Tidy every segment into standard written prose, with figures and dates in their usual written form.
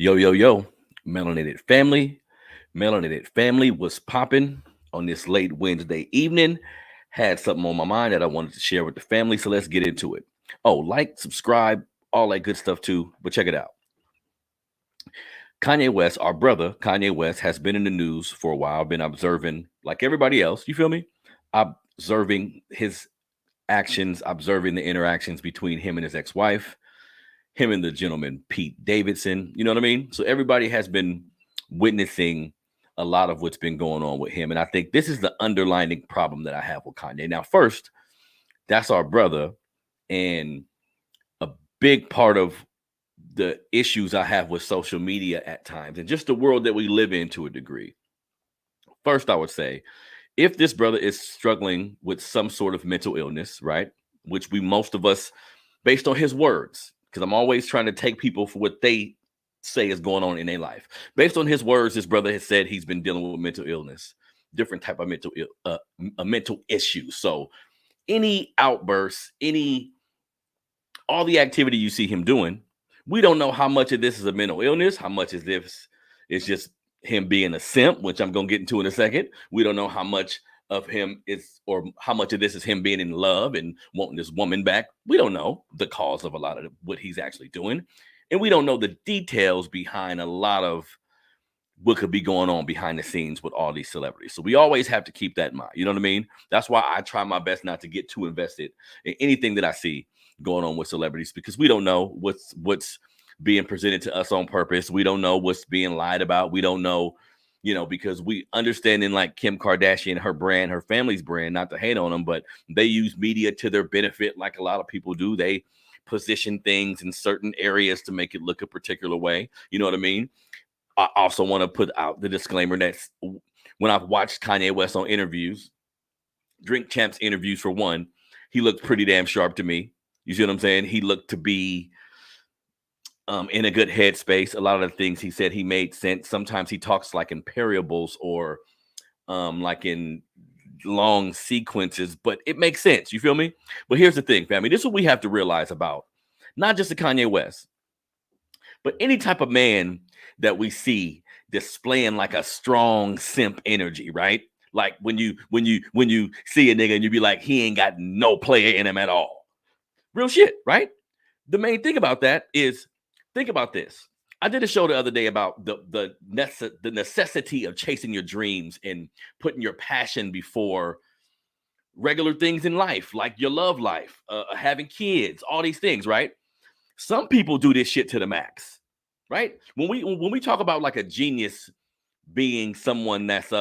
Yo, yo, yo, Melanated family. Melanated family was popping on this late Wednesday evening. Had something on my mind that I wanted to share with the family. So let's get into it. Oh, like, subscribe, all that good stuff too. But check it out. Kanye West, our brother, Kanye West, has been in the news for a while, been observing, like everybody else, you feel me? Observing his actions, observing the interactions between him and his ex wife, him and the gentleman Pete Davidson. You know what I mean? So everybody has been witnessing a lot of what's been going on with him. And I think this is the underlying problem that I have with Kanye. Now, first, that's our brother. And a big part of the issues I have with social media at times and just the world that we live in to a degree. First, I would say if this brother is struggling with some sort of mental illness, right? Which we most of us, based on his words, because I'm always trying to take people for what they say is going on in their life. Based on his words, this brother has said he's been dealing with mental illness, different type of a mental issue. So any outbursts, any all the activity you see him doing, we don't know how much of this is a mental illness, how much of this is just him being a simp, which I'm gonna get into in a second. We don't know how much of him is, or how much of this is him being in love and wanting this woman back. We don't know the cause of a lot of what he's actually doing, and we don't know the details behind a lot of what could be going on behind the scenes with all these celebrities. So we always have to keep that in mind. You know what I mean? That's why I try my best not to get too invested in anything that I see going on with celebrities, because we don't know what's being presented to us on purpose. We don't know what's being lied about. We don't know, because we understand in like Kim Kardashian, her brand, her family's brand, not to hate on them, but they use media to their benefit like a lot of people do. They position things in certain areas to make it look a particular way. You know what I mean? I also want to put out the disclaimer that when I've watched Kanye West on interviews, Drink Champs interviews for one, he looked pretty damn sharp to me. You see what I'm saying? He looked to be in a good headspace. A lot of the things he said, he made sense. Sometimes he talks like in parables or like in long sequences, but it makes sense. You feel me? But here's the thing, family. This is what we have to realize about not just the Kanye West, but any type of man that we see displaying like a strong simp energy, right? Like when you see a nigga and you be like, he ain't got no player in him at all. Real shit, right? The main thing about that is, think about this. I did a show the other day about the necessity of chasing your dreams and putting your passion before regular things in life, like your love life, having kids, all these things, right? Some people do this shit to the max, right? When we talk about like a genius being someone that's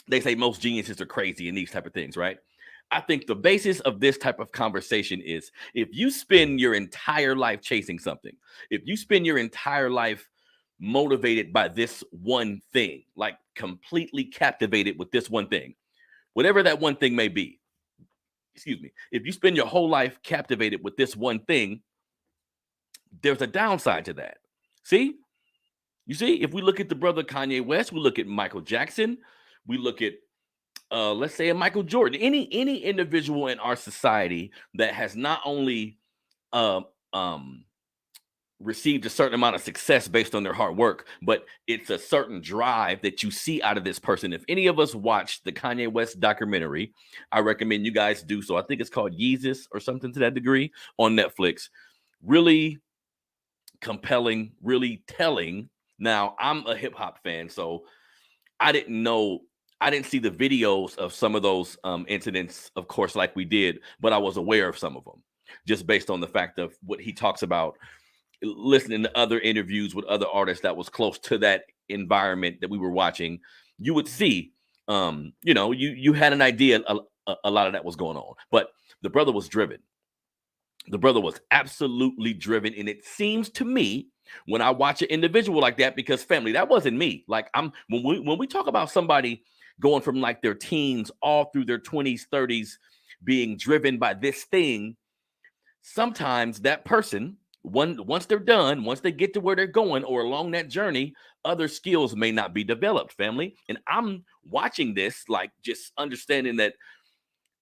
they say most geniuses are crazy and these type of things, right? I think the basis of this type of conversation is if you spend your entire life chasing something, if you spend your entire life motivated by this one thing, like completely captivated with this one thing, whatever that one thing may be, excuse me, if you spend your whole life captivated with this one thing, there's a downside to that. See? You see, if we look at the brother Kanye West, we look at Michael Jackson, we look at let's say a Michael Jordan, any individual in our society that has not only um um received a certain amount of success based on their hard work, but it's a certain drive that you see out of this person. If any of us watched the Kanye West documentary, I recommend you guys do so. I think it's called Yeezus or something to that degree on Netflix. Really compelling, really telling. Now, I'm a hip hop fan, so I didn't know, I didn't see the videos of some of those incidents, of course, like we did, but I was aware of some of them just based on the fact of what he talks about, listening to other interviews with other artists that was close to that environment that we were watching. You would see, you had an idea a lot of that was going on, but the brother was driven. The brother was absolutely driven. And it seems to me when I watch an individual like that, because family, that wasn't me. Like when we talk about somebody going from like their teens all through their 20s, 30s, being driven by this thing, sometimes that person, once they're done, once they get to where they're going or along that journey, other skills may not be developed, family. And I'm watching this, like just understanding that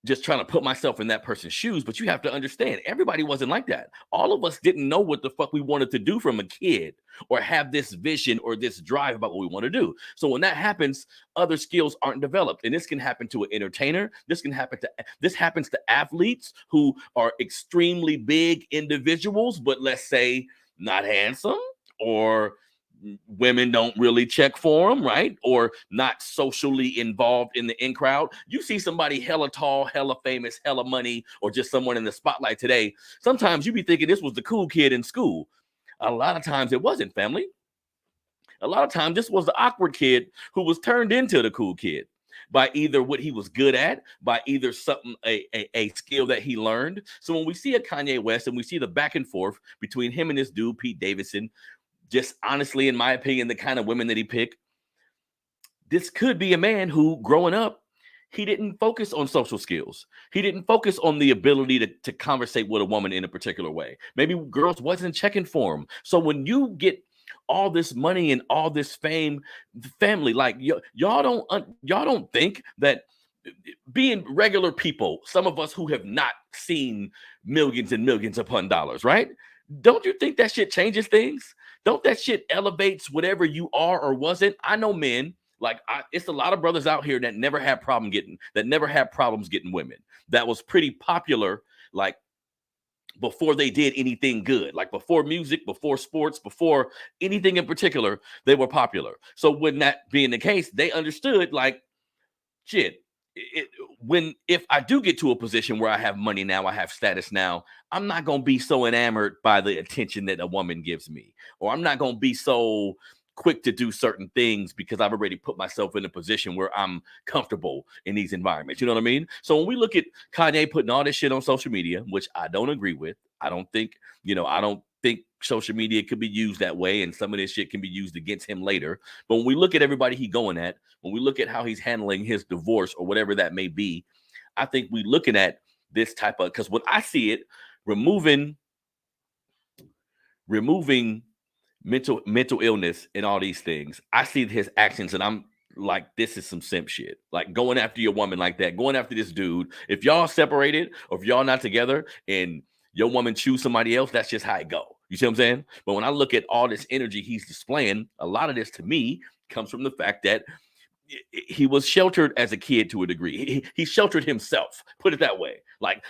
just trying to put myself in that person's shoes, but you have to understand everybody wasn't like that. All of us didn't know what the fuck we wanted to do from a kid or have this vision or this drive about what we want to do. So when that happens, other skills aren't developed. And this can happen to an entertainer. This happens to athletes who are extremely big individuals, but let's say not handsome, or women don't really check for them, right? Or not socially involved in the in crowd. You see somebody hella tall, hella famous, hella money, or just someone in the spotlight today. Sometimes you be thinking this was the cool kid in school. A lot of times it wasn't, family. A lot of times this was the awkward kid who was turned into the cool kid by either what he was good at, by either a skill that he learned. So when we see a Kanye West and we see the back and forth between him and this dude, Pete Davidson, just honestly, in my opinion, the kind of women that he picked, this could be a man who, growing up, he didn't focus on social skills. He didn't focus on the ability to conversate with a woman in a particular way. Maybe girls wasn't checking for him. So when you get all this money and all this fame, family, like y'all don't think that being regular people, some of us who have not seen millions and millions upon dollars, right? Don't you think that shit changes things? Don't that shit elevates whatever you are or wasn't? I know men, it's a lot of brothers out here that never had problems getting women. That was pretty popular, like before they did anything good, like before music, before sports, before anything in particular, they were popular. So when that being the case, they understood like, shit, if I do get to a position where I have money now, I have status now, I'm not going to be so enamored by the attention that a woman gives me, or I'm not going to be so quick to do certain things because I've already put myself in a position where I'm comfortable in these environments. You know what I mean? So when we look at Kanye putting all this shit on social media, which I don't agree with, I don't think social media could be used that way, and some of this shit can be used against him later. But when we look at everybody he's going at, when we look at how he's handling his divorce or whatever that may be, I think we're looking at this type of, because when I see it, removing mental illness and all these things, I see his actions and I'm like, this is some simp shit. Like going after your woman like that, going after this dude. If y'all separated or if y'all not together and your woman choose somebody else, that's just how it go. You see what I'm saying? But when I look at all this energy he's displaying, a lot of this to me comes from the fact that he was sheltered as a kid to a degree. He sheltered himself, put it that way. Like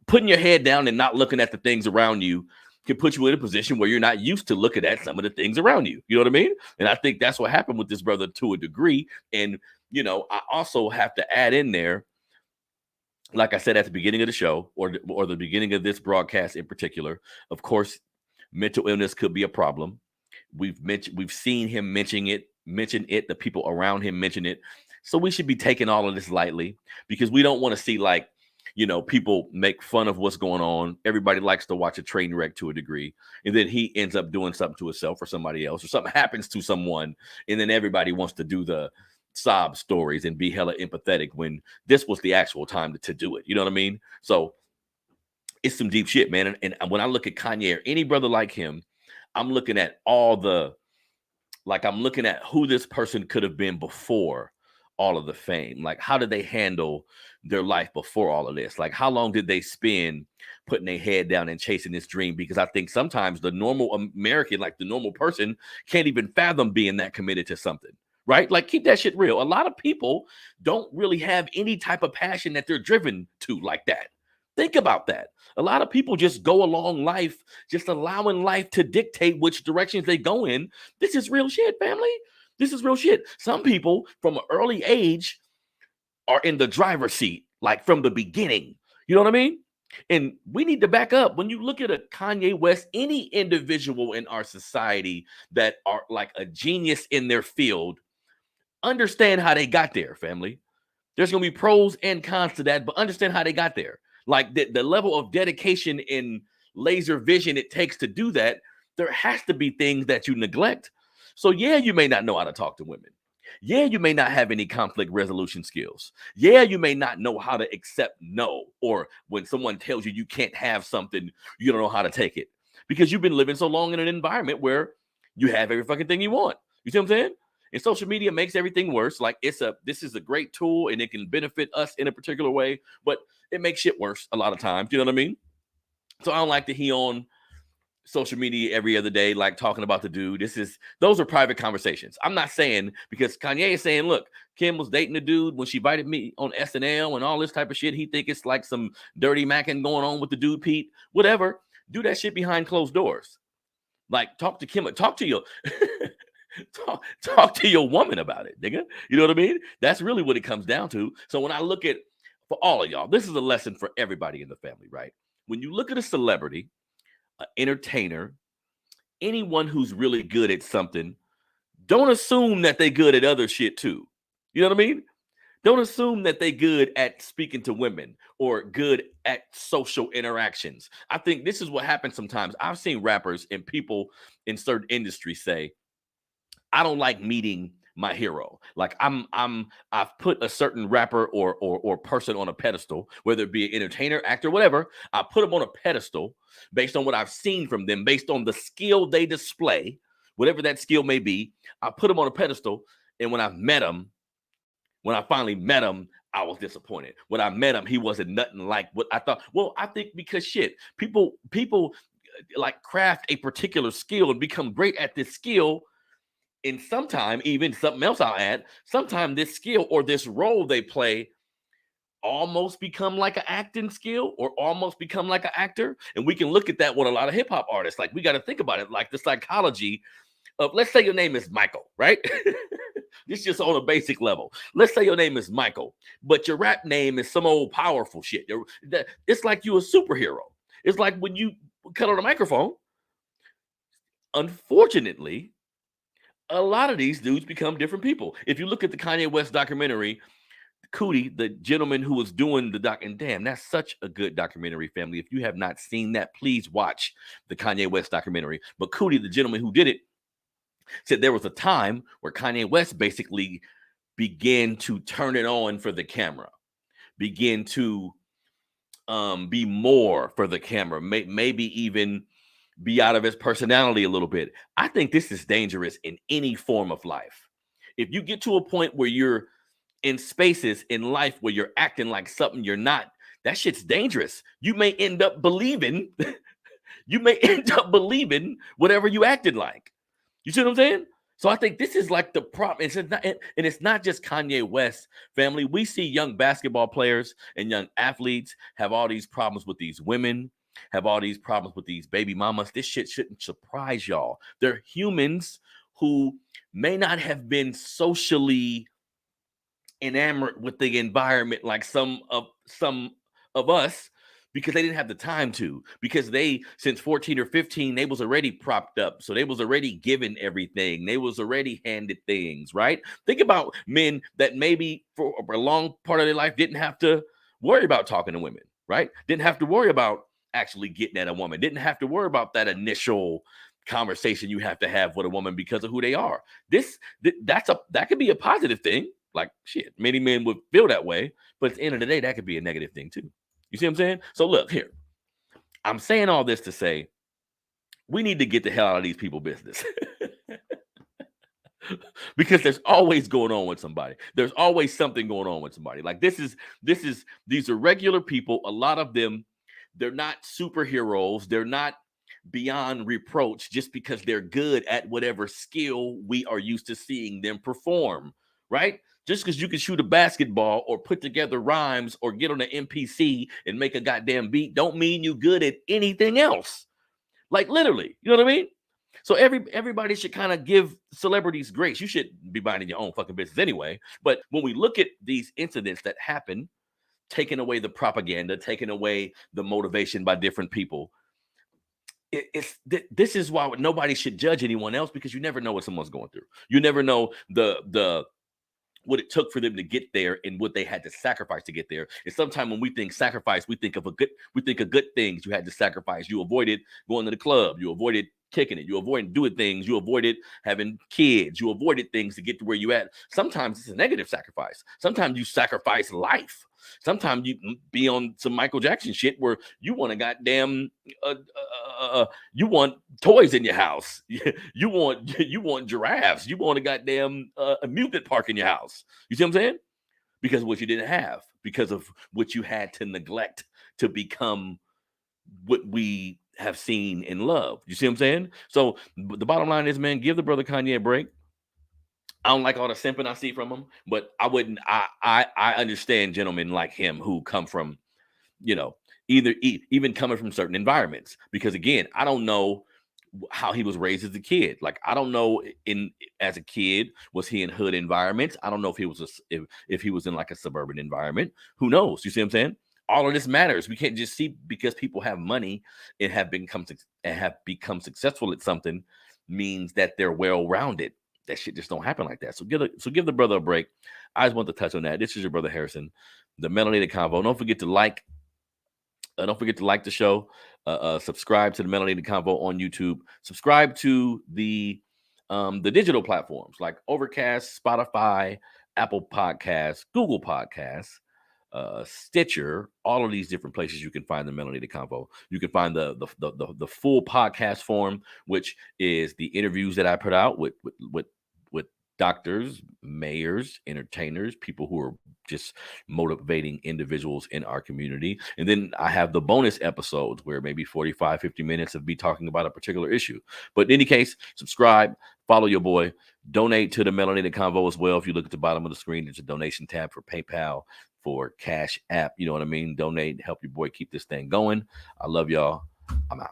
putting your head down and not looking at the things around you can put you in a position where you're not used to looking at some of the things around you. You know what I mean? And I think that's what happened with this brother to a degree. And, I also have to add in there, like I said at the beginning of the show or the beginning of this broadcast in particular, of course, mental illness could be a problem. We've seen him mention it, the people around him mention it. So we should be taking all of this lightly because we don't want to see people make fun of what's going on. Everybody likes to watch a train wreck to a degree. And then he ends up doing something to himself or somebody else, or something happens to someone. And then everybody wants to do the sob stories and be hella empathetic when this was the actual time to do it. You know what I mean? So it's some deep shit, man. And when I look at Kanye or any brother like him, I'm looking at I'm looking at who this person could have been before all of the fame. Like, how did they handle their life before all of this? Like, how long did they spend putting their head down and chasing this dream? Because I think sometimes the normal American, like the normal person, can't even fathom being that committed to something, right? Like, keep that shit real. A lot of people don't really have any type of passion that they're driven to like that. Think about that. A lot of people just go along life, just allowing life to dictate which directions they go in. This is real shit, family. This is real shit. Some people from an early age are in the driver's seat, like from the beginning. You know what I mean? And we need to back up. When you look at a Kanye West, any individual in our society that are like a genius in their field, understand how they got there, family. There's going to be pros and cons to that, but understand how they got there. Like the level of dedication and laser vision it takes to do that, there has to be things that you neglect. So yeah, you may not know how to talk to women. Yeah, you may not have any conflict resolution skills. Yeah, you may not know how to accept no, or when someone tells you can't have something, you don't know how to take it because you've been living so long in an environment where you have every fucking thing you want. You see what I'm saying? And social media makes everything worse. Like this is a great tool and it can benefit us in a particular way, but it makes shit worse a lot of times. You know what I mean? So I don't like to hear on social media every other day, like talking about the dude. Those are private conversations. I'm not saying, because Kanye is saying, look, Kim was dating the dude when she invited me on SNL and all this type of shit. He think it's like some dirty macking going on with the dude, Pete. Whatever. Do that shit behind closed doors. Like talk to Kim, talk to your talk to your woman about it, nigga. You know what I mean? That's really what it comes down to. So when I look at, for all of y'all, this is a lesson for everybody in the family, right? When you look at a celebrity, an entertainer, anyone who's really good at something, don't assume that they good at other shit too. You know what I mean? Don't assume that they good at speaking to women or good at social interactions. I think this is what happens sometimes. I've seen rappers and people in certain industries say, I don't like meeting my hero. Like I've put a certain rapper or person on a pedestal, whether it be an entertainer, actor, whatever. I put them on a pedestal based on what I've seen from them, based on the skill they display, whatever that skill may be. I put them on a pedestal, and when I finally met him, I was disappointed. When I met him, he wasn't nothing like what I thought. Well, I think because shit, people like craft a particular skill and become great at this skill. And sometimes, even something else I'll add, sometimes this skill or this role they play almost become like an acting skill or almost become like an actor. And we can look at that with a lot of hip hop artists. Like, we got to think about it, like the psychology of, let's say your name is Michael, right? This just on a basic level. Let's say your name is Michael, but your rap name is some old powerful shit. It's like you a superhero. It's like when you cut on a microphone. Unfortunately, a lot of these dudes become different people. If you look at the Kanye West documentary, Cootie, the gentleman who was doing the doc, and damn, that's such a good documentary, family. If you have not seen that, please watch the Kanye West documentary. But Cootie, the gentleman who did it, said there was a time where Kanye West basically began to turn it on for the camera, begin to be more for the camera, maybe even be out of his personality a little bit. I think this is dangerous in any form of life. If you get to a point where you're in spaces in life where you're acting like something you're not, that shit's dangerous. You may end up believing, whatever you acted like. You see what I'm saying? So I think this is like the problem. It's not just Kanye West, family. We see young basketball players and young athletes have all these problems with these women, have all these problems with these baby mamas. This shit shouldn't surprise y'all. They're humans who may not have been socially enamored with the environment like some of us, because they didn't have the time to, because they, since 14 or 15, they was already propped up. So they was already given everything. They was already handed things, right? Think about men that maybe for a long part of their life didn't have to worry about talking to women, right? Didn't have to worry about actually getting at a woman. Didn't have to worry about that initial conversation you have to have with a woman because of who they are. That could be a positive thing. Like, shit, many men would feel that way, but at the end of the day, that could be a negative thing too. You see what I'm saying? So look here, I'm saying all this to say we need to get the hell out of these people business. Because there's always going on with somebody. There's always something going on with somebody. Like these are regular people. A lot of them, they're not superheroes. They're not beyond reproach just because they're good at whatever skill we are used to seeing them perform, right? Just because you can shoot a basketball or put together rhymes or get on an MPC and make a goddamn beat don't mean you good at anything else. Like, literally, you know what I mean? So everybody should kind of give celebrities grace. You should be minding your own fucking business anyway. But when we look at these incidents that happen, taking away the propaganda, taking away the motivation by different people, this is why nobody should judge anyone else, because you never know what someone's going through. You never know the what it took for them to get there and what they had to sacrifice to get there. And sometimes when we think sacrifice, we think of good things you had to sacrifice. You avoided going to the club. You avoided kicking it. You avoided doing things. You avoided having kids. You avoided things to get to where you at. Sometimes it's a negative sacrifice. Sometimes you sacrifice life. Sometimes you be on some Michael Jackson shit where you want a goddamn, you want toys in your house. You want giraffes. You want a goddamn amusement park in your house. You see what I'm saying? Because of what you didn't have, because of what you had to neglect to become what we have seen and love. You see what I'm saying? So the bottom line is, man, give the brother Kanye a break. I don't like all the simping I see from him, but I wouldn't. I understand gentlemen like him who come from, you know, even coming from certain environments. Because again, I don't know how he was raised as a kid. Like I don't know in as a kid was he in hood environments. I don't know if he was if he was in like a suburban environment. Who knows? You see what I'm saying? All of this matters. We can't just see because people have money and have become successful at something means that they're well rounded. That shit just don't happen like that. So give the brother a break. I just want to touch on that. This is your brother Harrison, the Melanated Convo. Don't forget to like the show. Subscribe to the Melanated Convo on YouTube. Subscribe to the digital platforms like Overcast, Spotify, Apple Podcasts, Google Podcasts, Stitcher. All of these different places you can find the Melanated Convo. You can find the full podcast form, which is the interviews that I put out with doctors, mayors, entertainers, people who are just motivating individuals in our community. And then I have the bonus episodes where maybe 45, 50 minutes of me talking about a particular issue. But in any case, subscribe, follow your boy, donate to the Melanated Convo as well. If you look at the bottom of the screen, there's a donation tab for PayPal, for Cash App. You know what I mean? Donate, help your boy keep this thing going. I love y'all. I'm out.